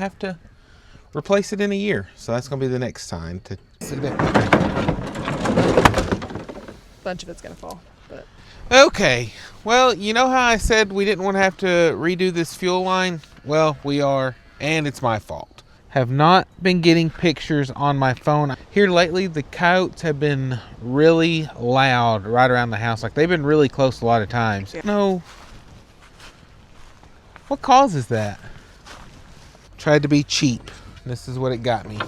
have to replace it in a year. So that's going to be the next time to see that. Bunch of it's gonna fall, but okay. Well, you know how I said we didn't want to have to redo this fuel line? Well, we are, and it's my fault. Have not been getting pictures on my phone. Here lately, the coyotes have been really loud right around the house. Like, they've been really close a lot of times. No. What causes that? Tried to be cheap. This is what it got me.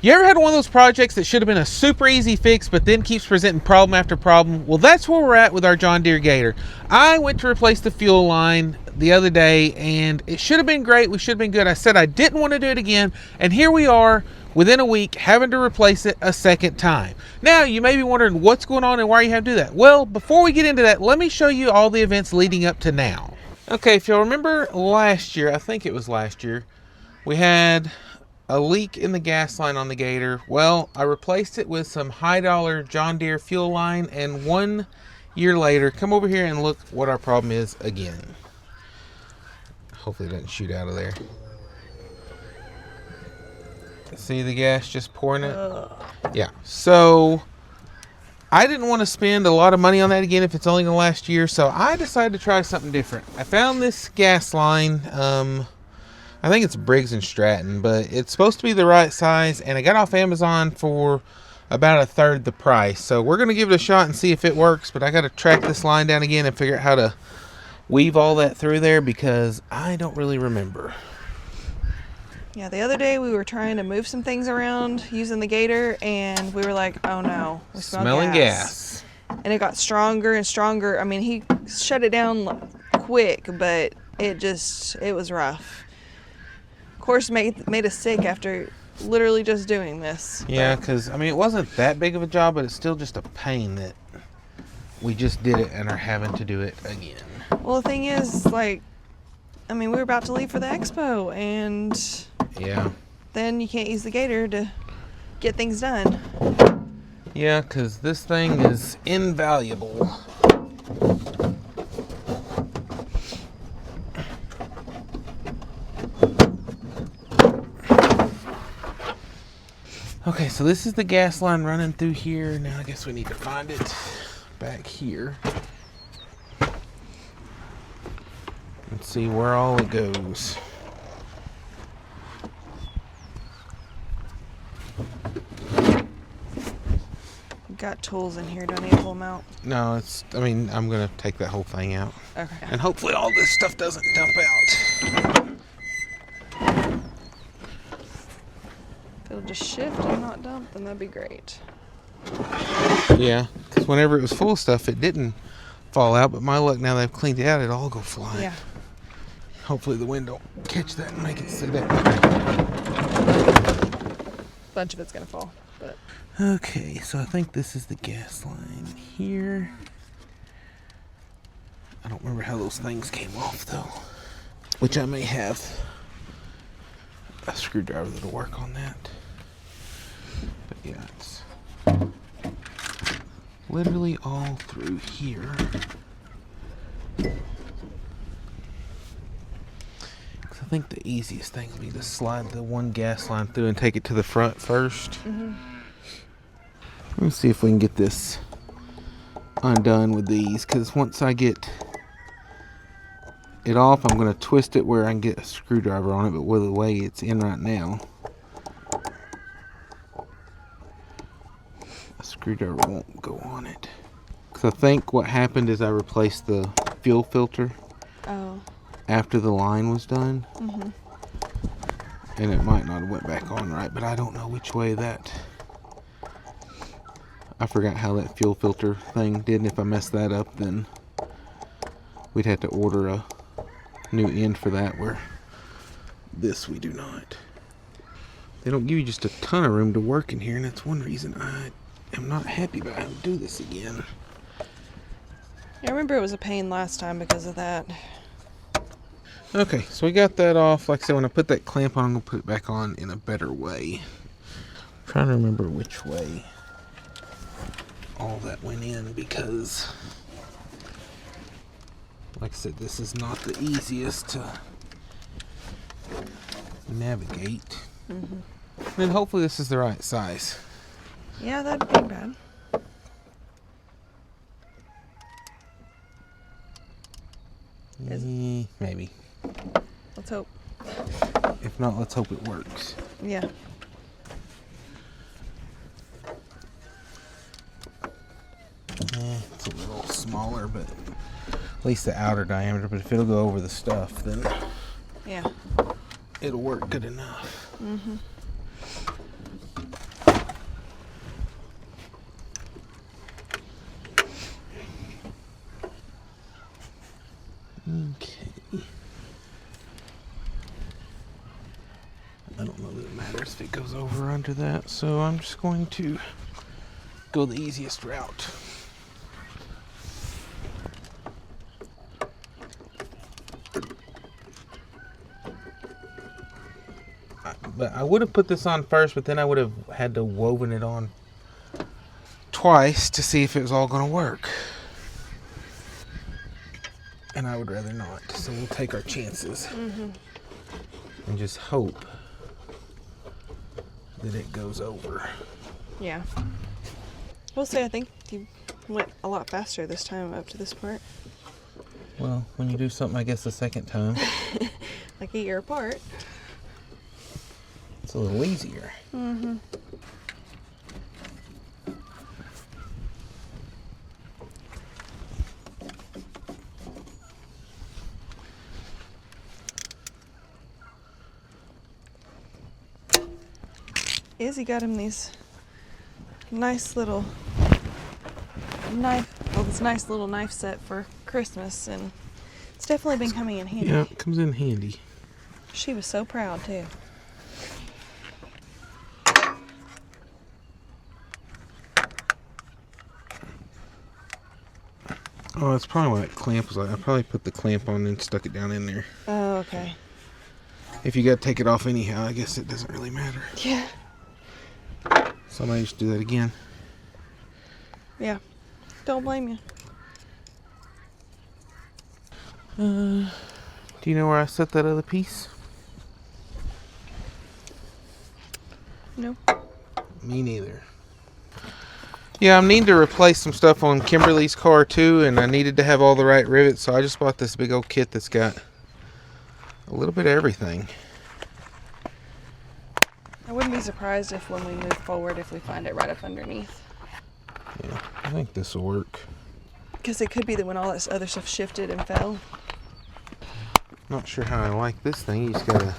You ever had one of those projects that should have been a super easy fix, but then keeps presenting problem after problem? Well, that's where we're at with our John Deere Gator. I went to replace the fuel line the other day, and it should have been great. We should have been good. I said I didn't want to do it again, and here we are within a week having to replace it a second time. Now, you may be wondering what's going on and why you have to do that. Well, before we get into that, let me show you all the events leading up to now. Okay, if you'll remember last year, I think it was last year, we had a leak in the gas line on the Gator. Well, I replaced it with some high dollar John Deere fuel line, and 1 year later, come over here and look what our problem is again. Hopefully it doesn't shoot out of there. See the gas just pouring it? Yeah, so I didn't want to spend a lot of money on that again if it's only going to last year, so I decided to try something different. I found this gas line, I think it's Briggs & Stratton, but it's supposed to be the right size, and I got off Amazon for about 1/3 the price. So we're going to give it a shot and see if it works, but I got to track this line down again and figure out how to weave all that through there because I don't really remember. yeah, the other day we were trying to move some things around using the Gator, and we were like, oh no, we smell Smelling gas. And it got stronger and stronger. I mean, he shut it down quick, but it was rough. Of course, made us sick after literally just doing this. Yeah, because, I mean, it wasn't that big of a job, but it's still just a pain that we just did it and are having to do it again. Well, the thing is, like, I mean, we were about to leave for the expo, and yeah, then you can't use the Gator to get things done. Yeah, because this thing is invaluable. Okay, so this is the gas line running through here. Now I guess we need to find it back here and see where all it goes. Got tools in here. Do I need to pull them out? No, I mean, I'm going to take that whole thing out. Okay. And hopefully all this stuff doesn't dump out. If it'll just shift and not dump, then that'd be great. Yeah, because whenever it was full of stuff, it didn't fall out. But my luck, now that I've cleaned it out, it'll all go flying. Yeah. Hopefully the wind don't catch that and make it sit up. Bunch of it's going to fall, but... Okay, so I think this is the gas line here. I don't remember how those things came off, though. Which I may have a screwdriver that'll work on that. But yeah, it's literally all through here. Because I think the easiest thing would be to slide the one gas line through and take it to the front first. Mm-hmm. Let me see if we can get this undone with these, because once I get it off, I'm going to twist it where I can get a screwdriver on it, but with the way it's in right now, a screwdriver won't go on it. Because I think what happened is I replaced the fuel filter after the line was done. Mm-hmm. And it might not have went back on right, but I don't know which way that... I forgot how that fuel filter thing did, and if I messed that up, then we'd have to order a new end for that, where this we do not. They don't give you just a ton of room to work in here, and that's one reason I am not happy about having to do this again. Yeah, I remember it was a pain last time because of that. Okay, so we got that off. Like I said, when I put that clamp on, I'm going to put it back on in a better way. I'm trying to remember which way all that went in, because like I said, this is not the easiest to navigate. Then hopefully this is the right size. Yeah, that'd be bad. Maybe. Let's hope. If not, let's hope it works. Yeah. It's a little smaller, but at least the outer diameter. But if it'll go over the stuff, then Yeah. it'll work good enough. Okay. I don't know that it matters if it goes over or under that, so I'm just going to go the easiest route. But I would have put this on first, but then I would have had to woven it on twice to see if it was all going to work. And I would rather not, so we'll take our chances and just hope that it goes over. Yeah. We'll say I think you went a lot faster this time up to this part. Well, when you do something, I guess, the second time, Like a year apart. it's a little easier. Izzy got him these nice little knife, this nice little knife set for Christmas, and it's definitely been coming in handy. Yeah, it comes in handy. She was so proud too. Oh, that's probably what that clamp was like. I probably put the clamp on and stuck it down in there. Oh, okay. If you got to take it off anyhow, I guess it doesn't really matter. Yeah. So I might just do that again. Yeah. Don't blame you. Do you know where I set that other piece? No. Me neither. Yeah, I'm needing to replace some stuff on Kimberly's car too, and I needed to have all the right rivets, so I just bought this big old kit that's got a little bit of everything. I wouldn't be surprised if when we move forward, if we find it right up underneath. Yeah, I think this will work. Because it could be that when all this other stuff shifted and fell. Not sure how I like this thing. You just gotta...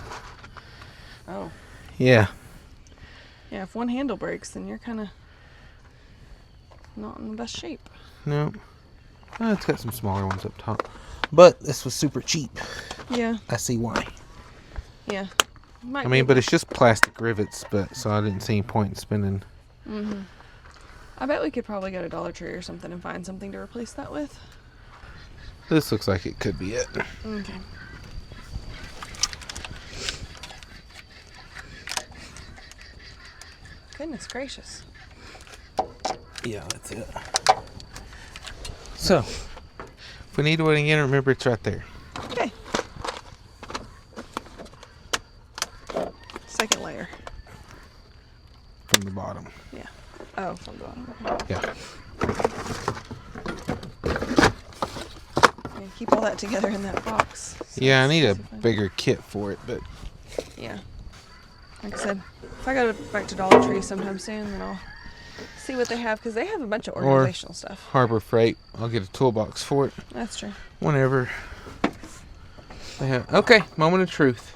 Oh. Yeah. Yeah, if one handle breaks, then you're kind of not in the best shape. No. Oh, it's got some smaller ones up top. But this was super cheap. Yeah. I see why. Yeah. I mean, but it's just plastic rivets, but so I didn't see any point in spending. I bet we could probably go to Dollar Tree or something and find something to replace that with. This looks like it could be it. Okay. Goodness gracious. Yeah, that's it. So, if we need one again, remember it's right there. Okay. Second layer. From the bottom. Yeah. Oh, from the bottom. Yeah. Yeah, keep all that together in that box. So Yeah, I need a it's easy to find. bigger kit for it, but Yeah. Like I said, if I go back to Dollar Tree sometime soon, then I'll see what they have, because they have a bunch of organizational stuff. Harbor Freight, I'll get a toolbox for it That's true. whenever they have. Okay, moment of truth.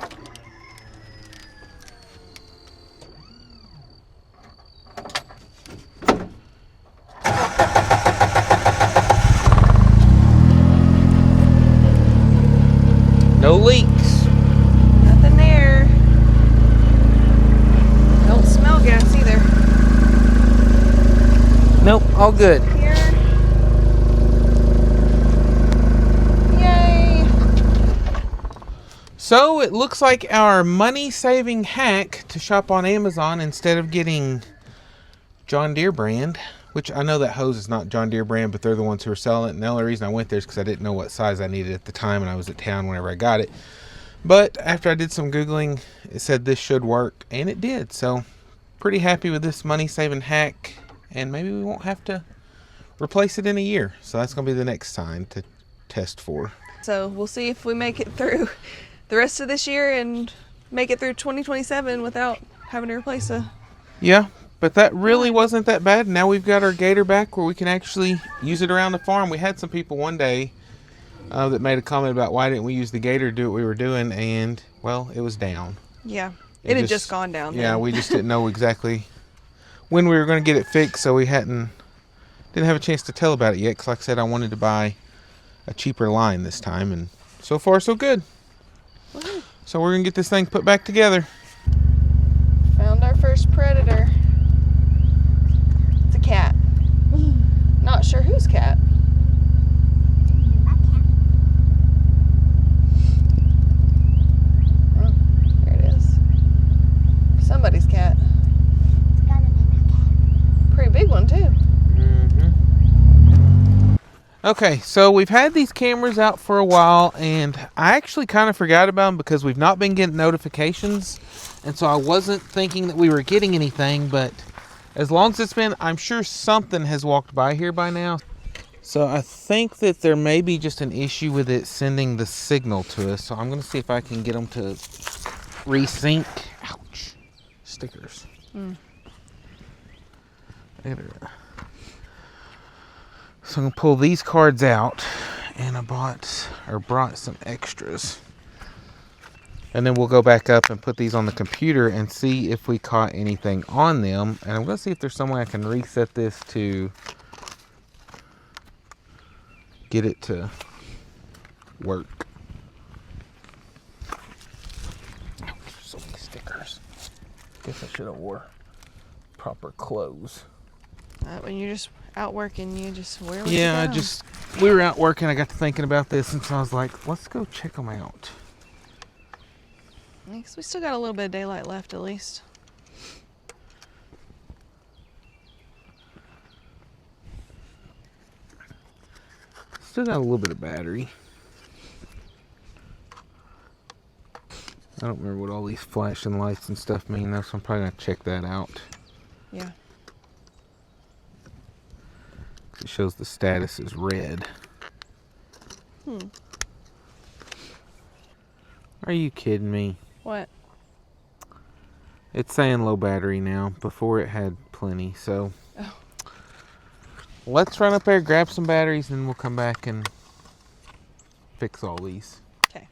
No leaks. Nothing there. Don't smell gas either. Nope, all good. Here. Yay. So it looks like our money-saving hack to shop on Amazon instead of getting John Deere brand, which I know that hose is not John Deere brand, but they're the ones who are selling it. And the only reason I went there is because I didn't know what size I needed at the time, and I was at town whenever I got it. But after I did some Googling, it said this should work, and it did. So pretty happy with this money-saving hack, and maybe we won't have to replace it in a year. So that's going to be the next time to test for. So we'll see if we make it through the rest of this year and make it through 2027 without having to replace a... Yeah, but that really wasn't that bad. Now we've got our Gator back where we can actually use it around the farm. We had some people one day that made a comment about why didn't we use the Gator to do what we were doing, and, well, it was down. Yeah, it had just gone down. Yeah, then. we just didn't know exactly when we were going to get it fixed, so we didn't have a chance to tell about it yet, because like I said, I wanted to buy a cheaper line this time, and so far so good. Woo-hoo. So we're going to get this thing put back together. Found our first predator. It's a cat. Not sure whose cat. Oh, there it is. Somebody's cat. It's gotta be my cat. Pretty big one too. Okay, so we've had these cameras out for a while, and I actually kind of forgot about them because we've not been getting notifications, and so I wasn't thinking that we were getting anything, but as long as it's been, I'm sure something has walked by here by now. So I think that there may be just an issue with it sending the signal to us, so I'm going to see if I can get them to resync. Ouch. Stickers. So I'm going to pull these cards out, and I brought some extras. And then we'll go back up and put these on the computer and see if we caught anything on them. And I'm going to see if there's some way I can reset this to get it to work. Ouch, so many stickers. Guess I should have wore proper clothes. When you're just out working, you just wear what Yeah, you got. we were out working. I got to thinking about this, and so I was like, let's go check them out. Because we still got a little bit of daylight left at least. Still got a little bit of battery. I don't remember what all these flashing lights and stuff mean, though, so I'm probably going to check that out. Yeah. It shows the status is red. Are you kidding me? What? It's saying low battery now. Before it had plenty, so... Oh. Let's run up there, grab some batteries, and we'll come back and fix all these. Okay.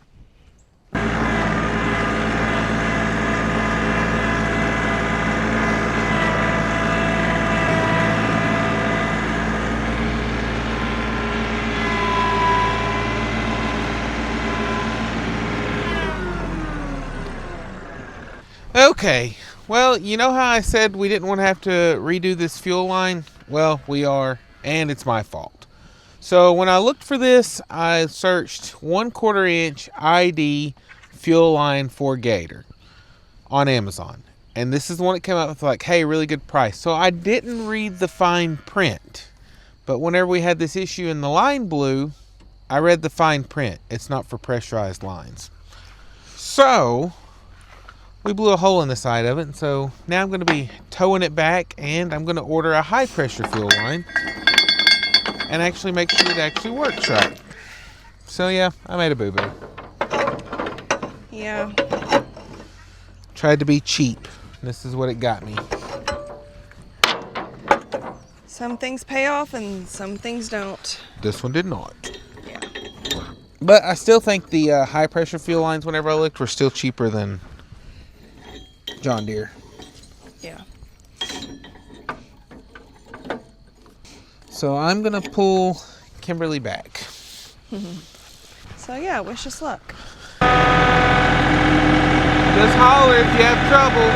Okay, well, you know how I said we didn't want to have to redo this fuel line? Well, we are, and it's my fault. So when I looked for this, I searched 1/4 inch ID fuel line for Gator on Amazon. And this is the one that came out with like, hey, really good price. So I didn't read the fine print. But whenever we had this issue and the line blew, I read the fine print. It's not for pressurized lines. So we blew a hole in the side of it, and so now I'm going to be towing it back, and I'm going to order a high pressure fuel line and actually make sure it actually works right. So yeah, I made a boo-boo. Yeah. Tried to be cheap. This is what it got me. Some things pay off and some things don't. This one did not. Yeah. But I still think the high pressure fuel lines, whenever I looked, were still cheaper than John Deere. Yeah. So I'm going to pull Kimberly back. So yeah, wish us luck. Just holler if you have trouble.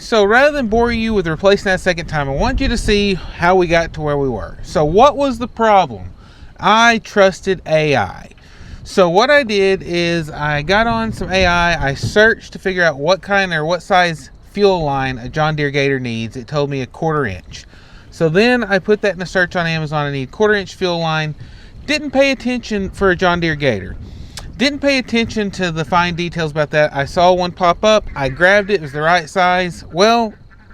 so rather than bore you with replacing that second time, I want you to see how we got to where we were. So what was the problem? I trusted AI. So what I did is I got on some AI. I searched to figure out what kind or what size fuel line a John Deere Gator needs. It told me a 1/4 inch. So then I put that in a search on Amazon. I need 1/4 inch fuel line. Didn't pay attention for a John Deere Gator. Didn't pay attention to the fine details about that. I saw one pop up. I grabbed it. It was the right size. Well,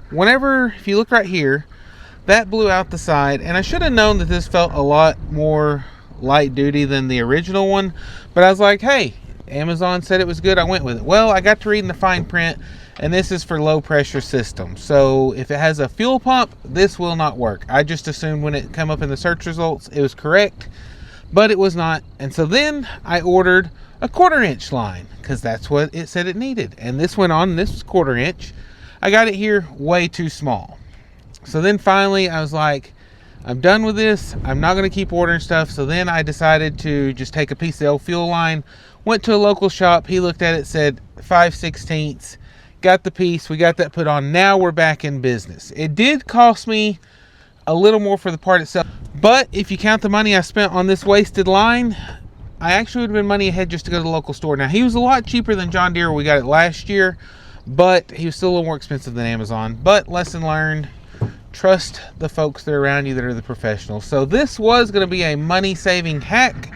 if you look right here, that blew out the side. And I should have known that this felt a lot more light duty than the original one. But I was like, hey, Amazon said it was good. I went with it. Well, I got to read in the fine print. And this is for low pressure systems. So if it has a fuel pump, this will not work. I just assumed when it came up in the search results, it was correct. But it was not. And so then I ordered a 1/4 inch line because that's what it said it needed. And this went on, this was 1/4 inch. I got it here way too small. So then finally I was like, I'm done with this. I'm not going to keep ordering stuff. So then I decided to just take a piece of the old fuel line, went to a local shop. He looked at it, said 5/16. Got the piece. We got that put on. Now we're back in business. It did cost me a little more for the part itself. But if you count the money I spent on this wasted line, I actually would have been money ahead just to go to the local store. Now, he was a lot cheaper than John Deere. We got it last year, but he was still a little more expensive than Amazon. But lesson learned, trust the folks that are around you that are the professionals. So this was going to be a money-saving hack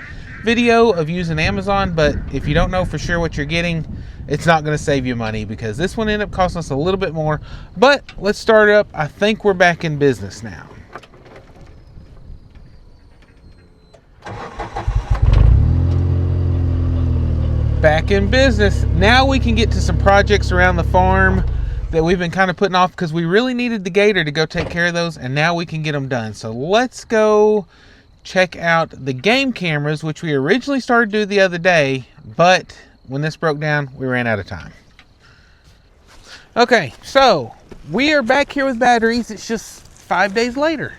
video of using Amazon, but if you don't know for sure what you're getting, it's not going to save you money because this one ended up costing us a little bit more. But let's start up. I think we're back in business now. Back in business. Now we can get to some projects around the farm that we've been kind of putting off because we really needed the Gator to go take care of those, and now we can get them done. So let's go check out the game cameras, which we originally started to do the other day, but when this broke down, we ran out of time. Okay, so we are back here with batteries. It's just 5 days later.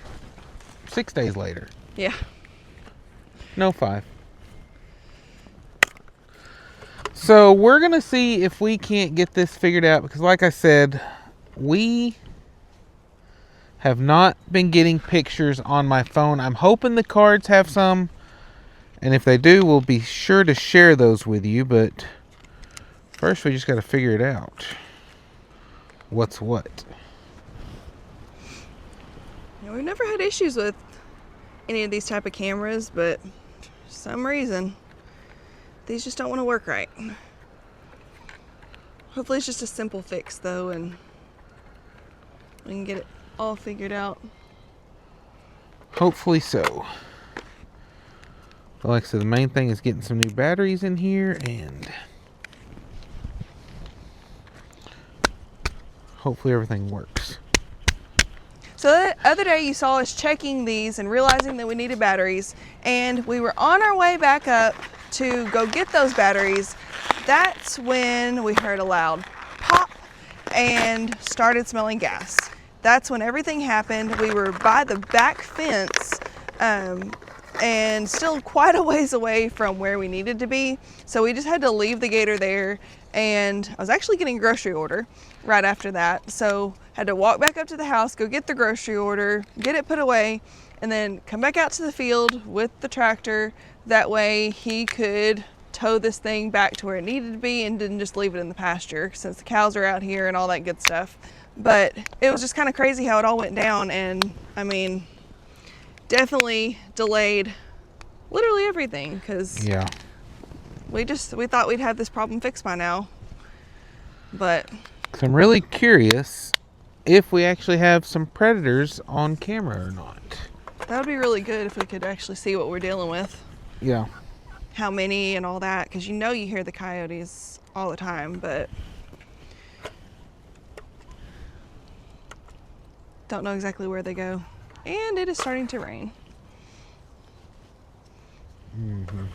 6 days later. Yeah. No, 5. So we're going to see if we can't get this figured out because like I said, we have not been getting pictures on my phone. I'm hoping the cards have some, and if they do, we'll be sure to share those with you, but first we just got to figure it out. What's what? Yeah, we've never had issues with any of these type of cameras, but for some reason these just don't want to work right. Hopefully it's just a simple fix though, and we can get it all figured out. Hopefully so. But like I said, the main thing is getting some new batteries in here, and hopefully everything works. So the other day you saw us checking these and realizing that we needed batteries, and we were on our way back up to go get those batteries. That's when we heard a loud pop and started smelling gas. That's when everything happened. We were by the back fence and still quite a ways away from where we needed to be. So we just had to leave the Gator there, and I was actually getting a grocery order right after that. So had to walk back up to the house, go get the grocery order, get it put away, and then come back out to the field with the tractor. That way he could tow this thing back to where it needed to be and didn't just leave it in the pasture since the cows are out here and all that good stuff. But it was just kind of crazy how it all went down, and I mean, definitely delayed literally everything because yeah, we thought we'd have this problem fixed by now. But so I'm really curious if we actually have some predators on camera or not. that would be really good if we could actually see what we're dealing with. Yeah. How many and all that, because you hear the coyotes all the time, but don't know exactly where they go. And it is starting to rain. Mm-hmm.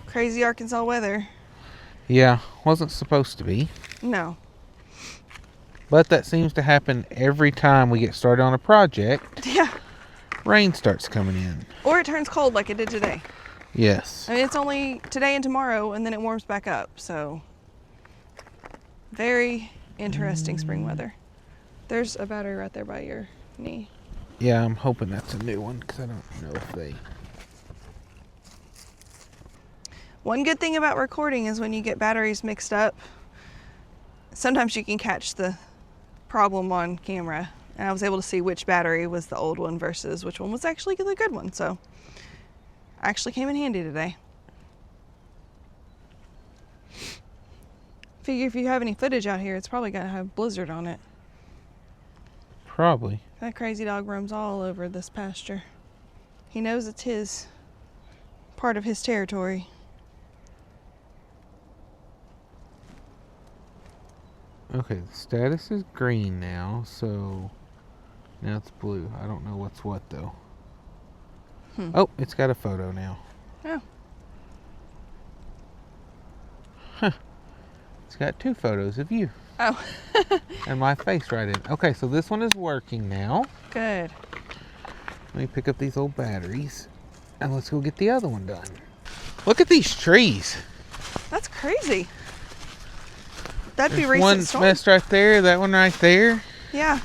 Crazy Arkansas weather. Yeah, wasn't supposed to be. No. But that seems to happen every time we get started on a project. Yeah. Rain starts coming in. Or it turns cold like it did today. Yes. I mean, it's only today and tomorrow, and then it warms back up. So, very interesting spring weather. There's a battery right there by your knee. Yeah, I'm hoping that's a new one because I don't know if they... One good thing about recording is when you get batteries mixed up, sometimes you can catch the problem on camera. And I was able to see which battery was the old one versus which one was actually the good one. So actually came in handy today. Figure if you have any footage out here, it's probably gonna have blizzard on it. Probably. That crazy dog roams all over this pasture. He knows it's his, part of his territory. Okay, the status is green now, so now it's blue. I don't know what's what though. Oh, it's got a photo now. Oh. Huh. It's got 2 photos of you. Oh. And my face right in. Okay, so this one is working now. Good. Let me pick up these old batteries and let's go get the other one done. Look at these trees. That's crazy. That'd be There's recent one storm. messed right there, that one right there. Yeah.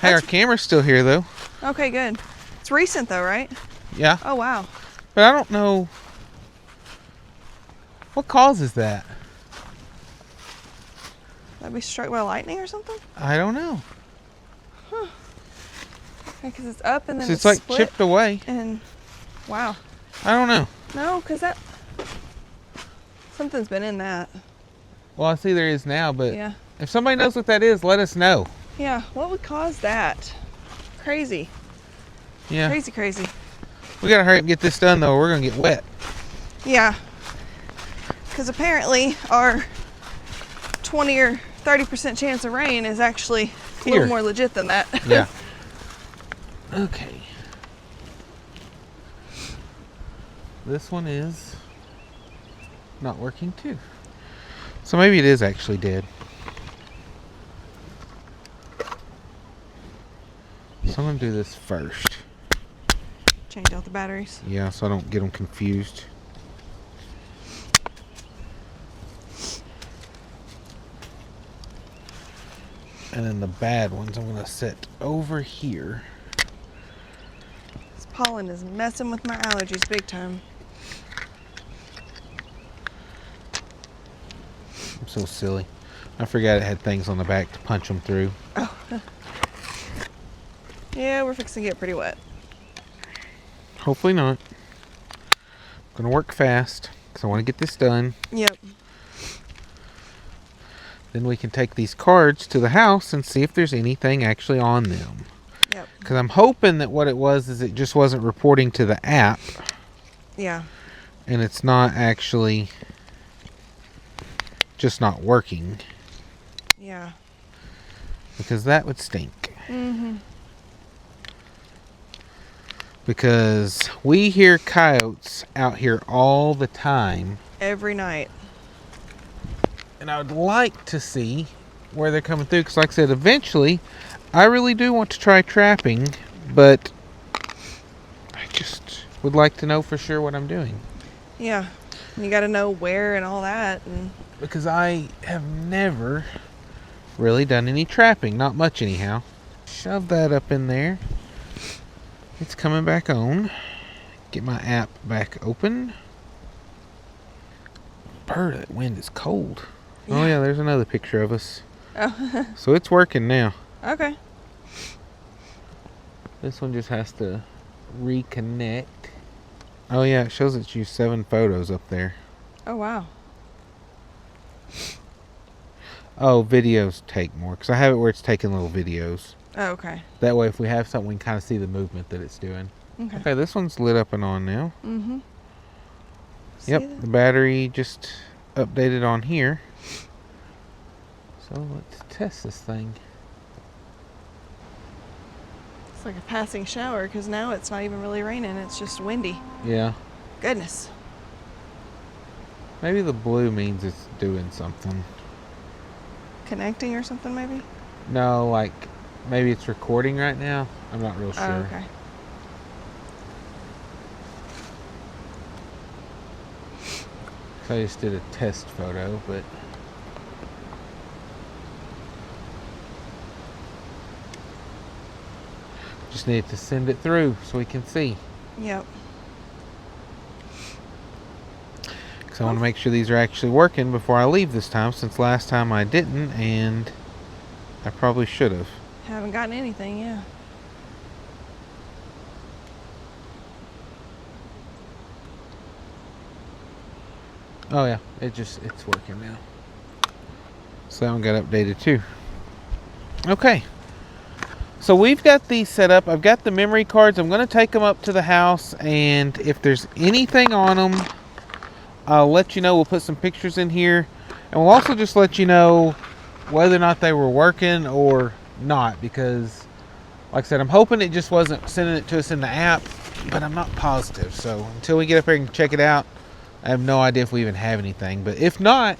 Hey, our camera's still here though. Okay, good. It's recent though, right? Yeah, Oh, wow. but I don't know what causes that. That'd be struck by lightning or something? I don't know. Because it's up and then It's like split. chipped away. And wow. I don't know. No, because that, something's been in that. Well, I see there is now, but Yeah. if somebody knows what that is, let us know. Yeah, what would cause that? Crazy. Yeah. Crazy, crazy. We gotta hurry up and get this done though, or we're gonna get wet. Yeah. Because apparently our 20 or 30% chance of rain is actually a Here. little more legit than that. Yeah. Okay. This one is not working too. So maybe it is actually dead. So I'm gonna do this first. Change out the batteries. Yeah, so I don't get them confused. And then the bad ones I'm gonna set over here. This pollen is messing with my allergies big time. I'm so silly. I forgot it had things on the back to punch them through. Oh. Yeah, we're fixing to get pretty wet. Hopefully not. Gonna work fast because I want to get this done. Yep. Then we can take these cards to the house and see if there's anything actually on them. Yep. Because I'm hoping that what it was is it just wasn't reporting to the app. Yeah. And it's not actually just not working. Yeah. Because that would stink. Mm-hmm. Because we hear coyotes out here all the time. Every night. And I would like to see where they're coming through. Because like I said, eventually, I really do want to try trapping. But I just would like to know for sure what I'm doing. Yeah. You got to know where and all that. And Because I have never really done any trapping. Not much anyhow. Shove that up in there. It's coming back on. Get my app back open. Bird, that wind is cold. Oh yeah, there's another picture of us. Oh. So it's working now. Okay. This one just has to reconnect. Oh yeah, it shows it's used 7 photos up there. Oh, wow. Oh, videos take more. Because I have it where it's taking little videos. Oh, okay. That way if we have something, we can kind of see the movement that it's doing. Okay. Okay, this one's lit up and on now. Mm-hmm. Yep, the battery just updated on here. So let's test this thing. It's like a passing shower because now it's not even really raining. It's just windy. Yeah. Goodness. Maybe the blue means it's doing something. Connecting or something maybe? No, like maybe it's recording right now. I'm not real sure. Oh, okay. So I just did a test photo, but Just need to send it through so we can see. Yep. Because I want to make sure these are actually working before I leave this time, since last time I didn't, and I probably should have. Haven't gotten anything, yeah. Oh yeah, it's working now. So that one got updated too. Okay. So we've got these set up. I've got the memory cards. I'm going to take them up to the house, and if there's anything on them, I'll let you know. We'll put some pictures in here, and we'll also just let you know whether or not they were working or not, because like I said, I'm hoping it just wasn't sending it to us in the app, but I'm not positive. So until we get up here and check it out, I have no idea if we even have anything. But if not,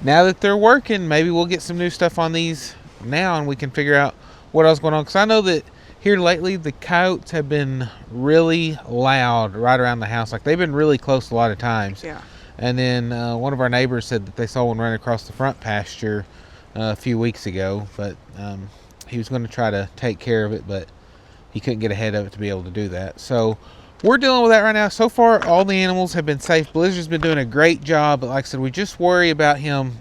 now that they're working, maybe we'll get some new stuff on these now, and we can figure out what else going on. Because I know that here lately, the coyotes have been really loud right around the house. Like, they've been really close a lot of times. Yeah. And then one of our neighbors said that they saw one run across the front pasture a few weeks ago. But he was going to try to take care of it, but he couldn't get ahead of it to be able to do that. So we're dealing with that right now. So far, all the animals have been safe. Blizzard's been doing a great job. But like I said, we just worry about him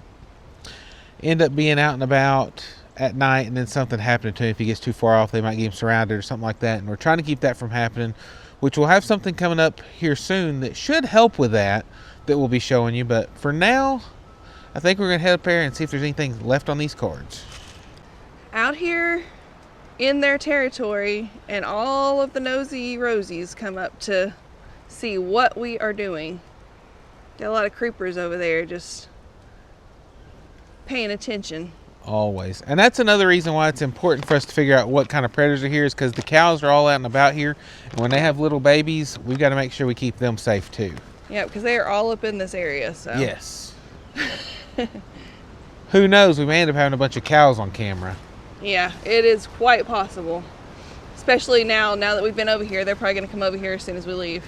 end up being out and about at night and then something happening to him. If he gets too far off, they might get him surrounded or something like that. And we're trying to keep that from happening, which we'll have something coming up here soon that should help with that we'll be showing you. But for now, I think we're going to head up there and see if there's anything left on these cards. Out here in their territory, and all of the nosy rosies come up to see what we are doing. Got a lot of creepers over there just paying attention. Always. And that's another reason why it's important for us to figure out what kind of predators are here, is because the cows are all out and about here, and when they have little babies, we've got to make sure we keep them safe too. Yeah, because they are all up in this area, so. Yes. Who knows, we may end up having a bunch of cows on camera. Yeah, it is quite possible. Especially now that we've been over here, they're probably going to come over here as soon as we leave.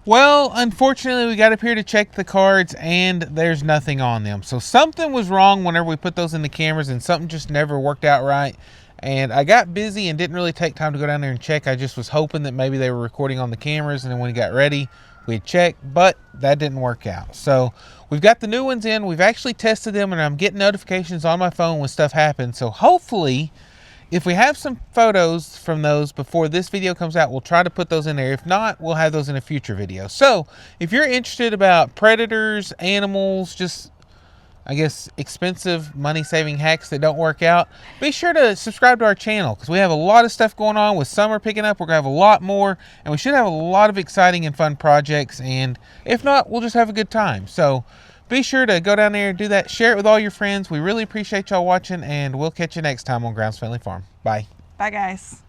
Well, unfortunately, we got up here to check the cards, and there's nothing on them. So something was wrong whenever we put those in the cameras, and something just never worked out right. And I got busy and didn't really take time to go down there and check. I just was hoping that maybe they were recording on the cameras, and then when we got ready, we'd check, but that didn't work out. So we've got the new ones in. We've actually tested them, and I'm getting notifications on my phone when stuff happens. So hopefully, if we have some photos from those before this video comes out, we'll try to put those in there. If not, we'll have those in a future video. So if you're interested about predators, animals, just, I guess, expensive money-saving hacks that don't work out, be sure to subscribe to our channel, because we have a lot of stuff going on. With summer picking up, we're going to have a lot more, and we should have a lot of exciting and fun projects. And if not, we'll just have a good time. So be sure to go down there and do that. Share it with all your friends. We really appreciate y'all watching, and we'll catch you next time on Grounds Family Farm. Bye. Bye, guys.